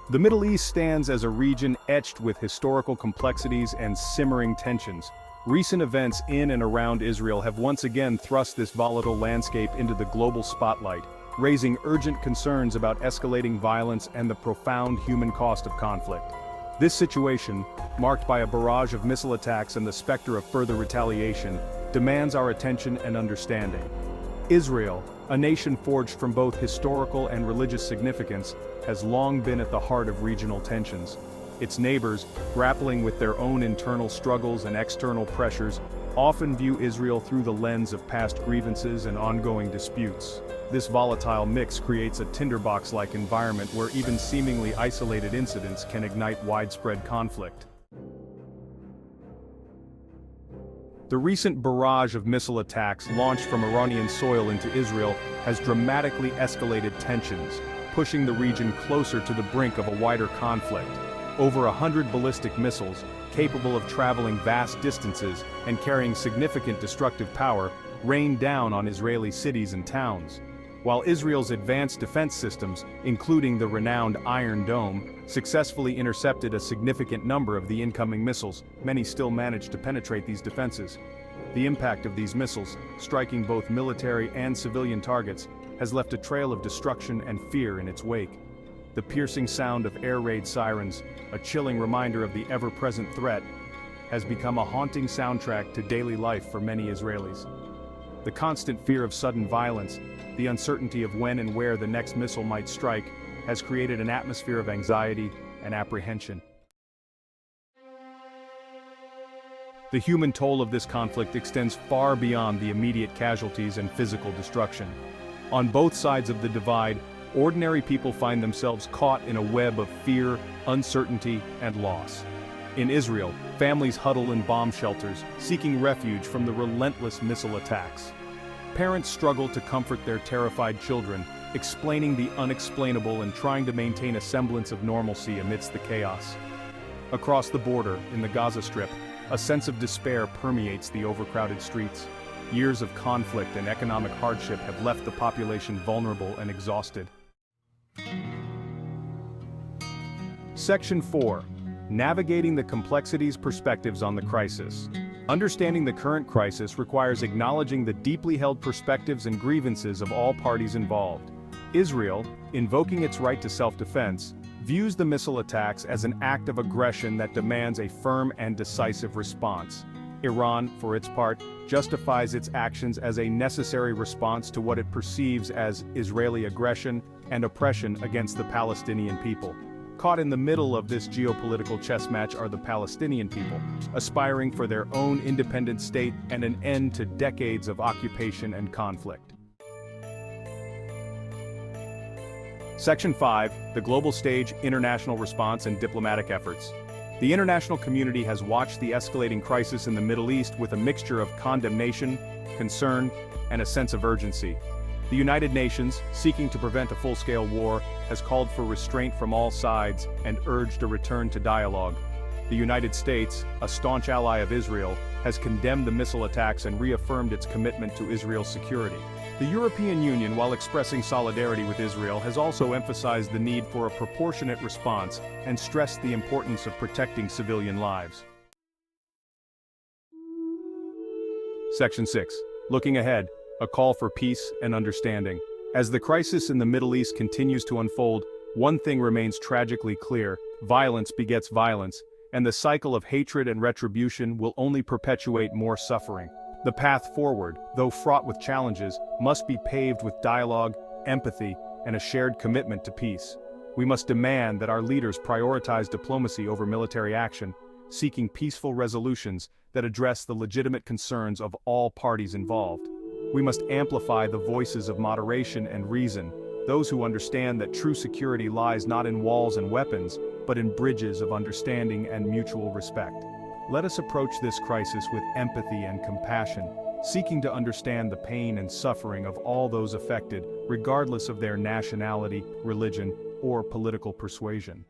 The Middle East stands as a region etched with historical complexities and simmering tensions. Recent events in and around Israel have once again thrust this volatile landscape into the global spotlight, raising urgent concerns about escalating violence and the profound human cost of conflict. This situation, marked by a barrage of missile attacks and the specter of further retaliation, demands our attention and understanding. Israel, a nation forged from both historical and religious significance, has long been at the heart of regional tensions. Its neighbors, grappling with their own internal struggles and external pressures, often view Israel through the lens of past grievances and ongoing disputes. This volatile mix creates a tinderbox-like environment where even seemingly isolated incidents can ignite widespread conflict. The recent barrage of missile attacks launched from Iranian soil into Israel has dramatically escalated tensions, pushing the region closer to the brink of a wider conflict. Over 100 ballistic missiles, capable of traveling vast distances and carrying significant destructive power, rained down on Israeli cities and towns. While Israel's advanced defense systems, including the renowned Iron Dome, successfully intercepted a significant number of the incoming missiles, many still managed to penetrate these defenses. The impact of these missiles, striking both military and civilian targets, has left a trail of destruction and fear in its wake. The piercing sound of air raid sirens, a chilling reminder of the ever-present threat, has become a haunting soundtrack to daily life for many Israelis. The constant fear of sudden violence, the uncertainty of when and where the next missile might strike, has created an atmosphere of anxiety and apprehension. The human toll of this conflict extends far beyond the immediate casualties and physical destruction. On both sides of the divide, ordinary people find themselves caught in a web of fear, uncertainty, and loss. In Israel, families huddle in bomb shelters, seeking refuge from the relentless missile attacks. Parents struggle to comfort their terrified children, explaining the unexplainable and trying to maintain a semblance of normalcy amidst the chaos. Across the border, in the Gaza Strip, a sense of despair permeates the overcrowded streets. Years of conflict and economic hardship have left the population vulnerable and exhausted. Section 4. Navigating the complexities, perspectives on the crisis. Understanding the current crisis requires acknowledging the deeply held perspectives and grievances of all parties involved. Israel, invoking its right to self-defense, views the missile attacks as an act of aggression that demands a firm and decisive response. Iran, for its part, justifies its actions as a necessary response to what it perceives as Israeli aggression and oppression against the Palestinian people. Caught in the middle of this geopolitical chess match are the Palestinian people, aspiring for their own independent state and an end to decades of occupation and conflict. Section 5. The global stage, international response and diplomatic efforts. The international community has watched the escalating crisis in the Middle East with a mixture of condemnation, concern, and a sense of urgency. The United Nations, seeking to prevent a full-scale war, has called for restraint from all sides and urged a return to dialogue. The United States, a staunch ally of Israel, has condemned the missile attacks and reaffirmed its commitment to Israel's security. The European Union, while expressing solidarity with Israel, has also emphasized the need for a proportionate response and stressed the importance of protecting civilian lives. Section 6. Looking ahead. A call for peace and understanding. As the crisis in the Middle East continues to unfold, one thing remains tragically clear: violence begets violence, and the cycle of hatred and retribution will only perpetuate more suffering. The path forward, though fraught with challenges, must be paved with dialogue, empathy, and a shared commitment to peace. We must demand that our leaders prioritize diplomacy over military action, seeking peaceful resolutions that address the legitimate concerns of all parties involved. We must amplify the voices of moderation and reason, those who understand that true security lies not in walls and weapons, but in bridges of understanding and mutual respect. Let us approach this crisis with empathy and compassion, seeking to understand the pain and suffering of all those affected, regardless of their nationality, religion, or political persuasion.